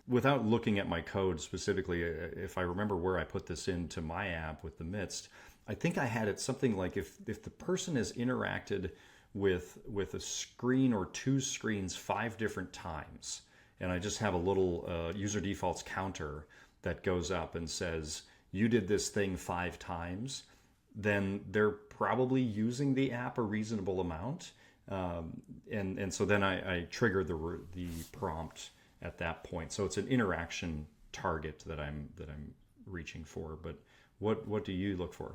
without looking at my code specifically, if I remember where I put this into my app with the midst, I think I had it something like if the person has interacted with a screen or two screens 5 different times, and I just have a little user defaults counter that goes up and says you did this thing 5 times, then they're probably using the app a reasonable amount. And so then I trigger the prompt at that point. So it's an interaction target that I'm reaching for. But what do you look for?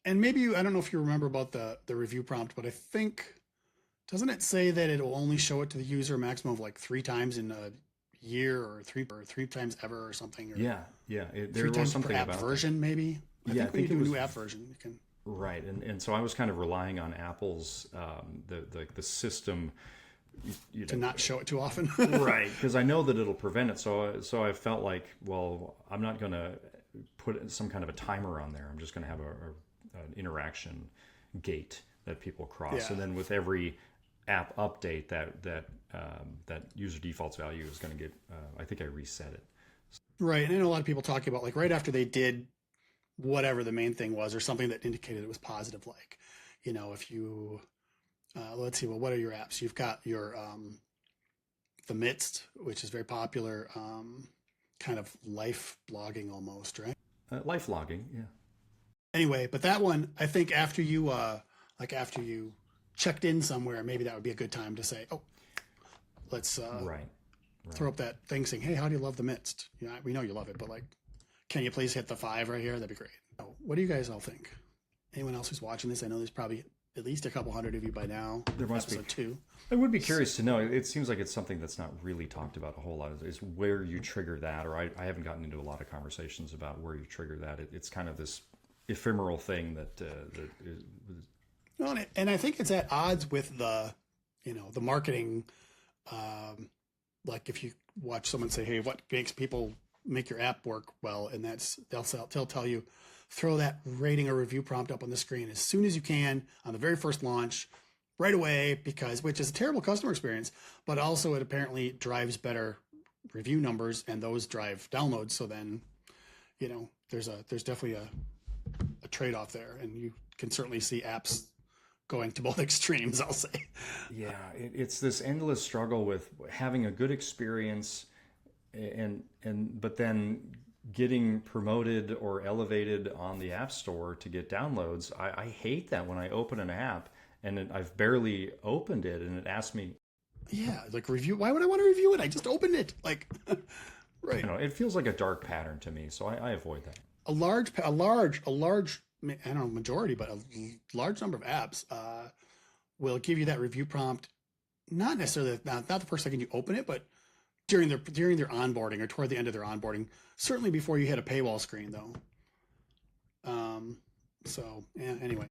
And maybe I don't know if you remember about the review prompt, but I think, doesn't it say that it will only show it to the user a maximum of like 3 times in a year, or three times ever or something? Or Yeah, there three was times per something app about version, maybe. I Yeah, I think when you think do it a was new app version, you can. right. And so I was kind of relying on Apple's the system, To not show it too often. right? Because I know that it'll prevent it. So I felt like, well, I'm not going to put some kind of a timer on there. I'm just going to have an interaction gate that people cross, Yeah. and then with every app update, that user defaults value is going to get. I think I reset it. Right. And I know a lot of people talking about like right after they did whatever the main thing was, or something that indicated it was positive, like, if you, let's see, well, what are your apps? You've got your, the Midst, which is very popular, kind of life blogging almost, right? Life logging, yeah. Anyway, but that one, I think after you, after you checked in somewhere, maybe that would be a good time to say, oh, let's Right. throw up that thing saying, hey, how do you love the Midst? We know you love it, but like, can you please hit the 5 right here? That'd be great. Oh, what do you guys all think? Anyone else who's watching this? I know there's probably at least a couple hundred of you by now. There must be. Episode 2. I would be curious to know. It seems like it's something that's not really talked about a whole lot. Is where you trigger that, or I haven't gotten into a lot of conversations about where you trigger that. It's kind of this ephemeral thing that is. No, and I think it's at odds with the marketing. Like if you watch someone say, "Hey, what makes people make your app work well?" and they'll tell you, throw that rating or review prompt up on the screen as soon as you can on the very first launch, right away, which is a terrible customer experience, but also it apparently drives better review numbers, and those drive downloads. So then, there's definitely a trade-off there, and you can certainly see apps going to both extremes, I'll say. Yeah, it's this endless struggle with having a good experience, but then getting promoted or elevated on the App Store to get downloads. I hate that when I open an app and I've barely opened it and it asks me. Yeah, like review. Why would I want to review it? I just opened it. Like, right. It feels like a dark pattern to me, so I avoid that. A large, I don't know, majority, but a large number of apps will give you that review prompt, not necessarily not the first second you open it, but during their onboarding or toward the end of their onboarding. Certainly before you hit a paywall screen, though. So yeah. Anyway,